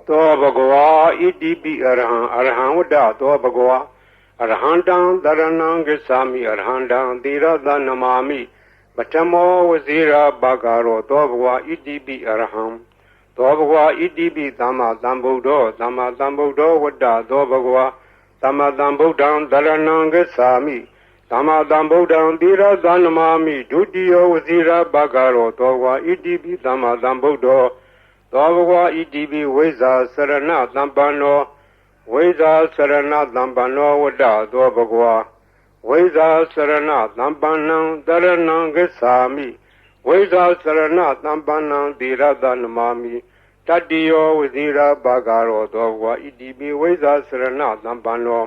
သောဘဂဝါဣတိပိအရဟံအရဟံဝတ္တသောဘဂဝါအရဟံတံတရဏံဂစ္ဆာမိအရဟံတံသီရသနမာမိပထမောဝဇိရာဘာဂရောသောဘဂဝါဣတိပိအရဟံသောဘဂဝါဣတိပိသမ္မာသမ္ဗုဒ္ဓောသမ္မာသမ္ဗုဒ္ဓောဝတ္တသောဘဂဝါသမ္မာသမ္ဗုဒ္ဓံတရဏံဂစ္ဆာမိသမ္မာသမ္ဗုဒ္ဓံသီရသနမာမိဒုတိယဝဇိရာဘာဂရောသောဘဂဝါဣတိပိသမ္မာသမ္ဗုဒ္ဓောသောဘဂဝါဣတိပိဝိဇ္ဇာစရဏသမ္ပန္နောဝိဇ္ဇာစရဏသမ္ပန္နောဝတ္တသောဘဂဝါဝိဇ္ဇာစရဏသမ္ပန္နံတရဏံဂစ္ဆာမိဝိဇ္ဇာစရဏသမ္ပန္နံသီရသနမာမိတတိယောဝဇိရာဘာဂရောသောဘဂဝါဣတိပိဝိဇ္ဇာစရဏသမ္ပန္နော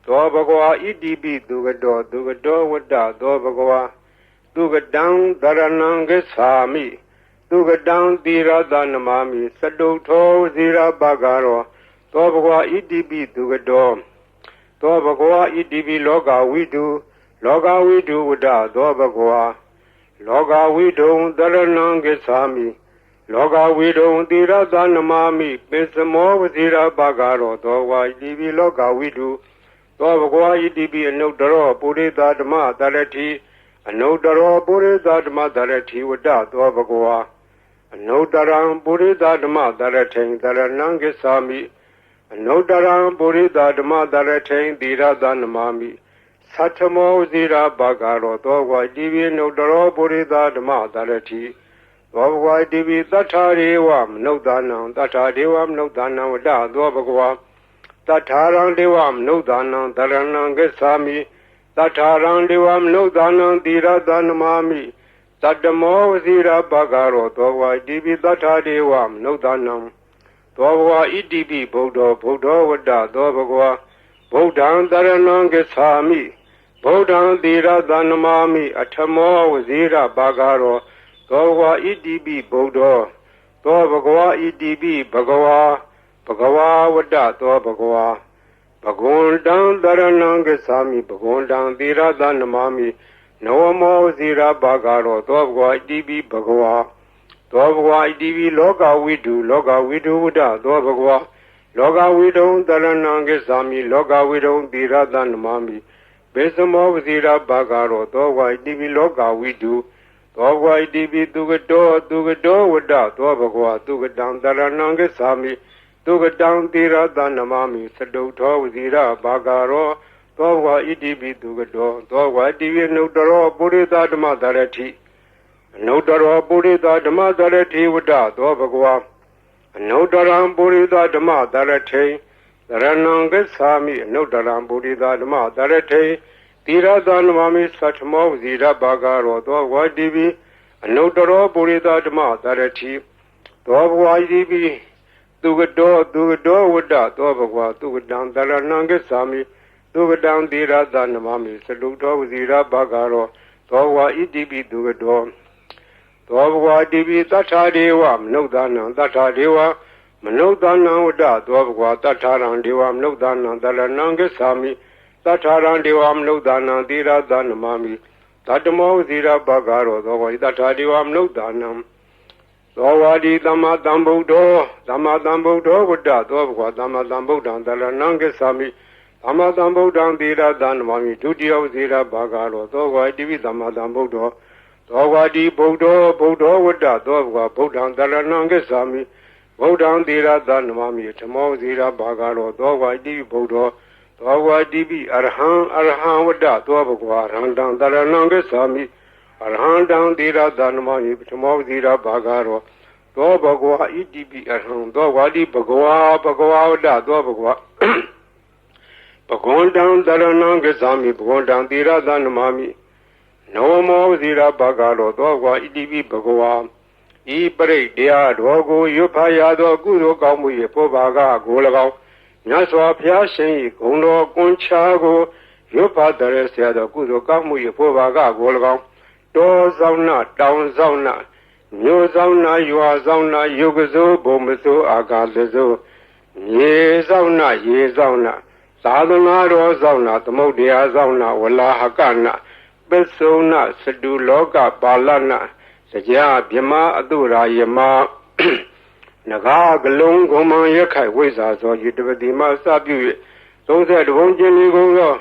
သောဘဂဝါဣတိပိသူကတောဝတ္တသောဘဂဝါသူကတံတရဏံဂစ္ဆာမိသူကတံသီရသနမာမိစတုထောဝဇိရာဘာဂရောသောဘဂဝါဣတိပိသူကတောသောဘဂဝါဣတိပိလောကဝိတုဝတ္တသောဘဂဝါလောကဝိတုံတရဏံဂစ္ဆာမိလောကဝိတုံသီရသနမာမိပိစမောဝဇိရာဘာဂရောသောဘဂဝါဣတိပိလောကဝိတုသောဘဂဝါဣတိပိအနုတ္တရောပုရိသဓမ္မတရတိအနုတ္တရောပုရိသဓမ္မတရတိဝတ္တသောဘဂဝါအနုတ္တရံပုရိသဓမ္မတရထိန်တရဏံဂစ္ဆာမိအနုတ္တရံပုရိသဓမ္မတရထိန်သီရသနမာမိသတ္ထမောဝဇိရာဘာဂရောသောဘဂဝါဣတိပိအနုတ္တရောပုရိသဓမ္မတရတိသောဘဂဝါဣတိပိသတ္ထာရေဝမနုဿာနံသတ္ထာဒေဝမနုဿာနံဝတ္တသောဘဂဝါသတ္ထာရံဒေဝမနုဿာနံတရဏံဂစ္ဆာမိသတ္ထာရံဒေဝမနုဿာနံသီရသနမာမိသတ္တမောဝဇိရာဘာဂရောသောဘဂဝါဣတိပိသတ္ထာဒေဝမနုဿာနံသောဘဂဝါဣတိပိဗုဒ္ဓောဝတ္တသောဘဂဝါဗုဒ္ဓံတရဏံဂစ္ဆာမိဗုဒ္ဓံသီရသနမာမိအထမောဝဇိရာဘာဂရောသောဘဂဝါဣတိပိဗုဒ္ဓောသောဘဂဝါဣတိပိဘဂဝါဝတ္တသောဘဂဝါဘဂဝန္တံတရဏံဂစ္ဆာမိဘဂဝန္တံသီရသနမာမိနဝမောဇိရာဘာဂရောသောဘဂဝါဣတိပိဘဂဝါသောဘဂဝါဣတိပိလောကဝိတုဝတ္တသောဘဂဝါလောကဝိတုံတရဏံဂစ္ဆာမိလောကဝိတုံသီရသနမာမိဘေသမောဇိရာဘာဂရောသောဘဂဝါဣတိပိလောကဝိတုသောဘဂဝါဣတိပိသူကတောဝတ္တသောဘဂဝါသူကတံတရဏံဂစ္ဆာမိသူကတံသီရသနမာမိစတုထောဝဇိရာဘာဂရောသောဘဂဝါဣတိပိသူကတောသောဘဂဝါဣတိပိအနုတ္တရောပုရိသဓမ္မတရတိအနုတ္တရောပုရိသဓမ္မတရတိဝတ္တသောဘဂဝါအနုတ္တရံပုရိသဓမ္မတရထိန်တရဏံဂစ္ဆာမိအနုတ္တရံပုရိသဓမ္မတရထိန်သီရသနမာမိသတ္ထမောဝဇိရဘာဂရောသောဘဂဝါဣတိပိအနုတ္တရောပုရိသဓမ္မတရတိသောဘဂဝါဣတိပိသူကတောဝတ္တသောဘဂဝါသူကတံတရဏံဂစ္ဆာမိသူကတံသီရသနမာမိစတုထောဝဇိရာဘာဂရောသောဘဂဝါဣတိပိသူကတောသောဘဂဝါဣတိပိသတ္ထာဒေဝမနုဿာနံသတ္ထာဒေဝမနုဿာနံဝတ္တသောဘဂဝါသတ္ထာရံဒေဝမနုဿာနံတရဏံဂစ္ဆာမိသတ္ထာရံဒေဝမနုဿာနံသီရသနမာမိသတ္တမောဇိရာဘာဂရောသောဘဂဝါသတ္ထာဒေဝမနုဿာနံသောဝါဒီသမ္မာသမ္ဗုဒ္ဓောဝတ္တသောဘဂဝါသမ္မာသမ္ဗုဒ္ဓံတရဏံဂစ္ဆာမိသမ္မာသမ္ဗုဒ္ဓံသီရသနမာမိဒုတိယဝဇိရာဘာဂရောသောဘဂဝါဣတိပိသမ္မာသမ္ဗုဒ္ဓောသောဝါဒီဗုဒ္ဓောဝတ္တသောဘဂဝါဗုဒ္ဓံတရဏံဂစ္ဆာမိဗုဒ္ဓံသီရသနမာမိဓမ္မောဇိရာဘာဂရောသောဘဂဝါဣတိပိဗုဒ္ဓောသောဘဂဝါဣတိပိအရဟံဝတ္တသောဘဂဝါအရဟံတံတရဏံဂစ္ဆာမိအရဟံတံသီရသနမာမိဓမ္မောဇိရာဘာဂရောသောဘဂဝါဣတိပိအရဟံသောဝါဒီဘဂဝါဝတ္တသောဘဂဝါဘဂဝန္တံတရဏံဂစ္ဆာမိဘဂဝန္တံသီရသနမာမိနဝမောဇိရာဘာဂရောသောဘဂဝါဣတိပိဘဂဝါဤပရိတ်တရားတော်ကိုရွတ်ဖတ်ရသောကုသိုလ်ကောင်းမှု၏ပေါ်ပါကကို၎င်းမြတ်စွာဘုရားရှင်၏ဂုဏ်တော်ကွန်ချာကိုရွတ်ဖတ်တဲ့ဆရာတော်ကုသိုလ်ကောင်းမှု၏ပေါ်ပါကကို၎င်းတောဆောင်နာတောင်ဆောင်နာမြို့ဆောင်နာရွာဆောင်နာယုတ်ကစိုးဘုံမစိုးအာကာသစိုးရေဆောင်နာရေဆောင်နာသာသနာတော်ဆောင်နာသမုဒ္ဒရာဆောင်နာဝလာဟကနာပစ္စုနာစတုလောကပါဠနာစကြာဗြမအတုရာယမ Naga galung goman yakai wisa so yitibadima sabu so said won't jenny go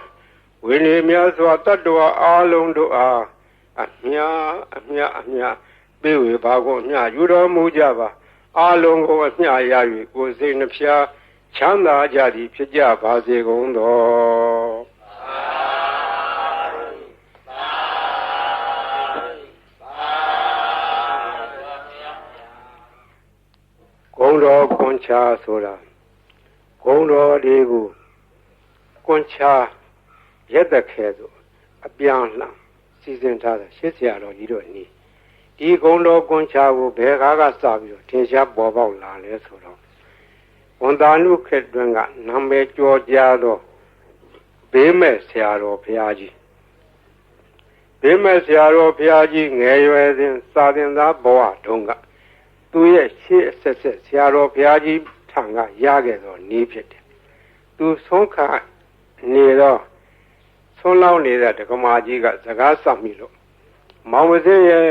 when he meals what that do alone do Amia Biwi Bago Nya Yudo Mujava alone go with Nya Yawi was in the Pia Chanda Jadi Pija Bazi Gondo Gondo Concha Soda Gondo Degu Concha Yet Kedo a Bianla season Tada Shisiano Yidoni Di Gondo Concha will be Gaga Sabio Tinsha Boba La Lesoro Ondanu Kedranga Nambe Georgiado Beme Siaro Piaggi Beme Siaro Piaggi Ngayon Southern Boa Tonga သူရဲ့ရှေ့ဆက်ဆက်ဆရာတော်ဘုရားကြီးထံကရခဲ့သောနည်းဖြစ်တယ်။သူဆုံးခါနေတော့ဆုံးလောင်းနေတဲ့ဒကမာကြီးကစကားဆောက်မိလို့မောင်ဝစင်းရဲ့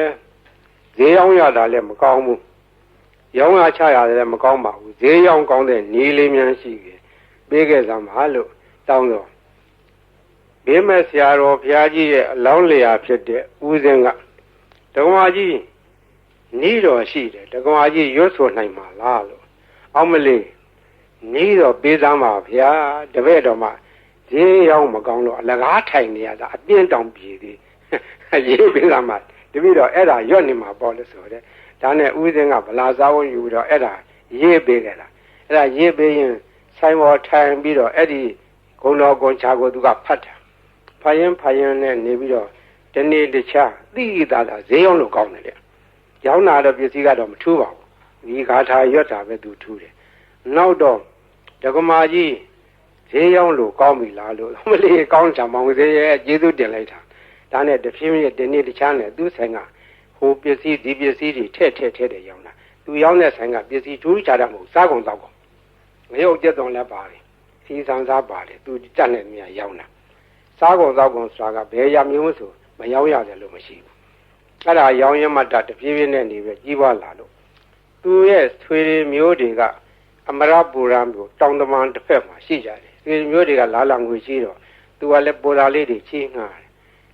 ဈေးရောင်းရတာလည်းမကောင်းဘူး။ရောင်းရချရတယ်လည်းမကောင်းပါဘူး။ဈေးရောင်းကောင်းတဲ့နည်းလေးများရှိခဲ့။ပေးခဲ့စမ်းပါလို့တောင်းတော့ဘေးမဲ့ဆရာတော်ဘုရားကြီးရဲ့အလောင်းလျာဖြစ်တဲ့ဦးစင်းကဒကမာကြီး နီးတော်ရှိတယ်တက္ကမကြီးရွတ်ဆိုနိုင်မှာလားလို့အောင်မလေးနီးတော်ပေးစမ်းပါဗျာတပည့်တော်မှာဈေးရောက်မကောင်းတော့အလကားထိုင်နေရတာအပြင်းတောင်ပြေသေးရေးပေးစမ်းပါတပည့်တော်အဲ့ဒါရွတ်နေမှာပေါ့လို့ဆိုတဲ့ဒါနဲ့ဦးစင်းကဗလာစားဝယူတော့အဲ့ဒါရေးပေးခဲ့တာအဲ့ဒါရေးပေးရင်ဆိုင်ပေါ်ထိုင်ပြီးတော့အဲ့ဒီဂုံတော်ကွန်ချာကိုသူကဖတ်တာဖတ်ရင်နဲ့နေပြီးတော့ဒီနေ့တခြားသိတာဈေးရောက်လို့ကောင်းတယ်လေ ရောင်းတာတော့ပစ္စည်းကတော့မထူးပါဘူးဒီဂါထာရွတ်တာပဲသူထူးတယ်နောက်တော့ဒကမာကြီးဈေးရောင်းလို့ကောင်းပြီလားလို့မလေးကောင်းချင်မောင်သေးရဲ့ကျေးဇူးတင်လိုက်တာဒါနဲ့တဖြည်းဖြည်းဒီနေ့တခြားနဲ့သူ့ဆိုင်ကဟိုပစ္စည်းဒီပစ္စည်းတွေထည့်တယ်ရောင်းတာသူရောင်းတဲ့ဆိုင်ကပစ္စည်းထူးခြားတာမဟုတ်စားကုန်တော့ကုန်ငရုတ်ကျက်တော်လည်းပါတယ်စီဆန်းစားပါတယ်သူကြက်နဲ့မြာရောင်းတာစားကုန်တော့ကုန်ဆိုတာကဘယ်ရမျိုးဆိုမရောင်းရတယ်လို့မရှိဘူး အဲ့ဒါရောင်းရမှတတပြေးပြေးနဲ့နေပဲကြီးပွားလာလို့သူရဲ့ဆွေမျိုးတွေကအမရပူရံမျိုးတောင်တမန်တစ်ဖက်မှာရှိကြတယ်ဆွေမျိုးတွေကလာလာငွေရှိတော့သူကလည်းပေါ်လာလေးတွေချင်းငှားတယ်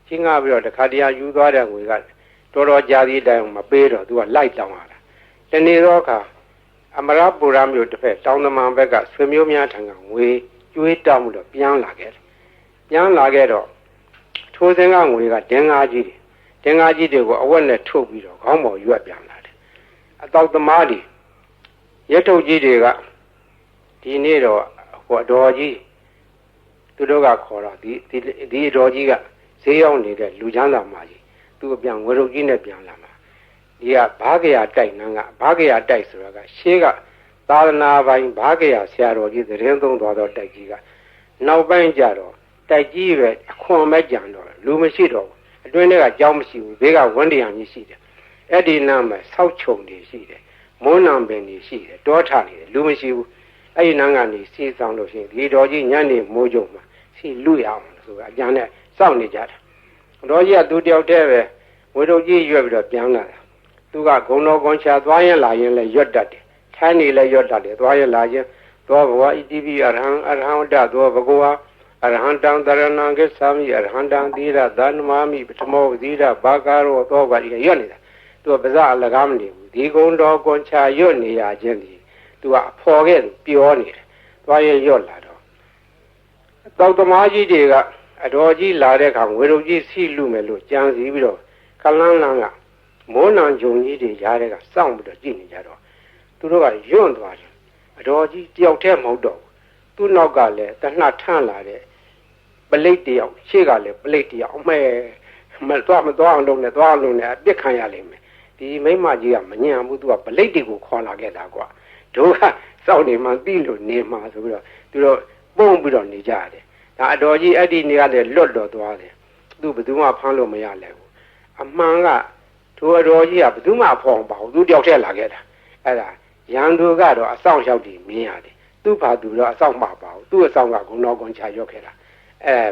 ချင်းငှားပြီးတော့တခါတရယူသွားတဲ့ငွေကတော်တော်ကြာသေးတိုင်မပေးတော့သူကလိုက်တောင်းလာတာတနေ့တော့အခါအမရပူရံမျိုးတစ်ဖက်တောင်တမန်ဘက်ကဆွေမျိုးများထံကငွေကျွေးတောင်းလို့ပြန်လာခဲ့တယ်ပြန်လာခဲ့တော့ထိုးစင်းကငွေကဒင်္ဂါကြီးတွေ တင်ကားကြီးတွေကိုအဝက်နဲ့ထုတ်ပြီးတော့ခေါင်းပေါ်ရွက်ပြန်လာတယ်အတောက်သမားတွေရဲထုတ်ကြီးတွေကဒီနေ့တော့ဟိုအတော်ကြီးသူတို့ကခေါ်တော့ဒီအတော်ကြီးကဈေးရောက်နေတဲ့လူချမ်းသာမကြီးသူအပြန်ဝရုပ်ကြီးနဲ့ပြန်လာမှာဒီကဘာကရာတိုက်နန်းကဘာကရာတိုက်ဆိုတာကရှေးကသာသနာပိုင်ဘာကရာဆရာတော်ကြီးသတင်းသုံးသွားတော့တိုက်ကြီးကနောက်ပိုင်းကျတော့တိုက်ကြီးပဲအခွန်မဲ့ကြံတော့လူမရှိတော့ အတွင်းထဲကကြောင်းမရှိဘူးဘေးကဝန်းတရံကြီးရှိတယ်အဲ့ဒီနားမှာဆောက်ချုံတွေရှိတယ်မွန်းနံပင်တွေရှိတယ်တောထနေတယ်လူမရှိဘူးအဲ့ဒီနားကနေစီးဆောင်လို့ရှိရင်ဒီတော်ကြီးညနေမိုးကြုံမှာစီလူရအောင်ဆိုတာအကြံနဲ့စောင့်နေကြတာတော်ကြီးကသူတယောက်တည်းပဲဝေတို့ကြီးရွက်ပြီးတော့ပြန်လာတာသူကဂုံတော်ကွန်ချာသွားရင်လာရင်လည်းရွတ်တတ်တယ်ထိုင်းနေလည်းရွတ်တတ်တယ်သွားရင်လာရင်သောဘဝဣတိပိအရဟံဝတ္တသောဘဂဝါ အရဟံတံတရဏံကိသာမိအရဟံတံသီရသန္မာမိပထမောသီရဘာကာရောသောကကြီးရွတ်နေတာသူကပါဇအလကားမနေဘူးဒီကုံတော်ကွန်ချာရွတ်နေရခြင်းဒီသူကအဖော်ခဲ့ပြောနေတယ်သွားရရွတ်လာတော့တောက်သမားကြီးတွေကအတော်ကြီးလာတဲ့အခါဝေရုပ်ကြီးစီလူမယ်လို့ကြံစီပြီးတော့ကလန်းလန်းကမိုးနံဂျုံကြီးတွေရားတဲ့ကစောင့်ပြီးတော့ကြည့်နေကြတော့သူတို့ကယွန့်သွားတယ်အတော်ကြီးတယောက်တည်းမဟုတ်တော့သူ့နောက်ကလည်းတနှထန့်လာတဲ့ ပလိတ်တယောက်ရှေ့ကလည်းပလိတ်တယောက်အမဲမသွားအောင်လုပ်နေသွားအောင်လုပ်နေအပြစ်ခံရလိမ့်မယ်ဒီမိမကြီးကမညံဘူးသူကပလိတ်တွေကိုခေါ်လာခဲ့တာကွာတို့ကစောင့်နေမှသိလို့နေမှာဆိုပြီးတော့သူတို့ပုံပြီးတော့နေကြတယ်ဒါအတော်ကြီးအဲ့ဒီနေကလည်းလွတ်တော်သွားတယ်သူဘယ်သူမှဖမ်းလို့မရလဲဘူးအမှန်ကထိုအတော်ကြီးကဘယ်သူမှဖော်မပါဘူးသူတယောက်တည်းလာခဲ့တာအဲ့ဒါရန်သူကတော့အဆောင်ရောက်ပြီးမြင်ရတယ်သူ့ဘာသူတော့အဆောင်မှာပါဘူးသူ့အဆောင်ကဂုဏတော်ကွန်ချာရောက်ခဲ့တာ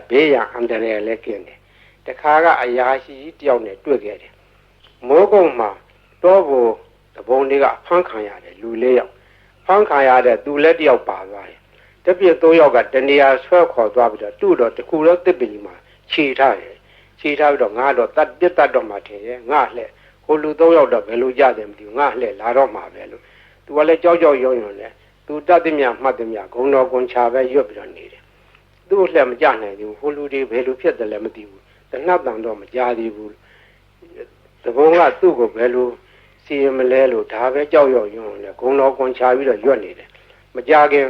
ဘေးရန်အန္တရာယ်လည်းကင်းတယ်တခါကအရာရှိတယောက်နဲ့တွေ့ခဲ့တယ်မိုးကုံမှာတောဘူတဘုံတွေကဖမ်းခံရတယ်လူ၄ယောက် ဖမ်းခံရတဲ့သူလက်တယောက်ပါသွားတယ်တပြည့်3ယောက်ကတနေရာဆွဲခေါ်သွားပြီးတော့သူ့တော့တကူတော့တစ်ပင်ကြီးမှာခြေထားတယ်ခြေထားပြီးတော့ငါတော့တတ်ပြတ်တတ်တော့မှထင်ရဲ့ငါလှဲ့ဟိုလူ3ယောက်တော့ဘယ်လိုကြတယ်မသိဘူးငါလှဲ့လာတော့မှာပဲလို့သူကလည်းကြောက်ကြောက်ရွံ့ရွံ့နဲ့သူတတ်သည်မြမှတ်သည်မြဂုံတော်ကွန်ချာပဲရွတ်ပြီးတော့နေတယ်သူ့လှဲ့မကြနိုင်ဘူးဟိုလူတွေဘယ်လိုဖြစ်တယ်လဲမသိဘူးတနတ်တန်တော့မကြသေးဘူးတဘုံကသူ့ကိုဘယ်လိုစီရင်မလဲလို့ဒါပဲကြောက်ရွံ့ရွံ့နဲ့ဂုံတော်ကွန်ချာပြီးတော့ရွတ်နေတယ်မကြခင်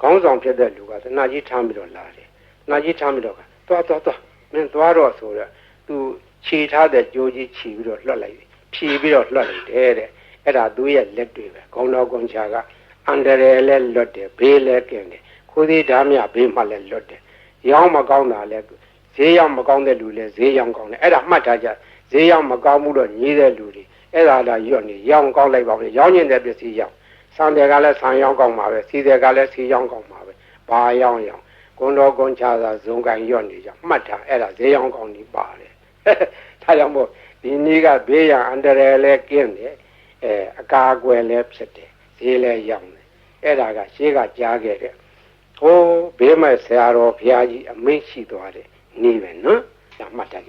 ခေါင်းဆောင်ဖြစ်တဲ့လူကသနာကြီးထမ်းပြီးတော့လာတယ်သနာကြီးထမ်းပြီးတော့သွားမင်းသွားတော့ဆိုတော့သူခြေထားတဲ့ကြိုးကြီးခြီးပြီးတော့လွှတ်လိုက်ဖြီးပြီးတော့လွှတ်လိုက်တယ်တဲ့အဲ့ဒါသူရဲ့လက်တွေပဲခေါင်းတော်ကွန်ချာကအန္တရာယ်လဲလွတ်တယ်ဘေးလဲကင်းတယ်ခိုးသေးဓာမြဘေးမှလည်းလွတ်တယ်ရောင်းမကောင်းတာလဲဈေးရောက်မကောင်းတဲ့လူလဲဈေးရောက်ကောင်းတယ်အဲ့ဒါမှတ်ထားကြဈေးရောက်မကောင်းဘူးတော့ညီးတဲ့လူတွေအဲ့ဒါလာရွတ်နေရောင်းကောင်းလိုက်ပါဦးရောင်းကျင်တဲ့ပစ္စည်းရောက်ဆန်တယ်ကလည်းဆန်ရောင်းကောင်းပါပဲစီတယ်ကလည်းစီရောင်းကောင်းပါပဲဘာရောင်းဂုံတော်ကွန်ချာသာဇုံကန်ရွတ်နေကြမှတ်ထားအဲ့ဒါဈေးရောင်းကောင်းနေပါတယ်ဒါကြောင့်မို့ဒီနေ့ကဘေးရန်အန္တရာယ်လဲကင်းတယ်အကာအကွယ်လဲဖြစ်တယ်ဈေးလဲရောင်းတယ်အဲ့ဒါကရှေးကကြားခဲ့တဲ့ဟိုဘေးမဲ့ဆရာတော်ဘုရားကြီးအမိန့်ရှိသွားတယ်နေပဲနော်ဒါမှတ်ထားကြ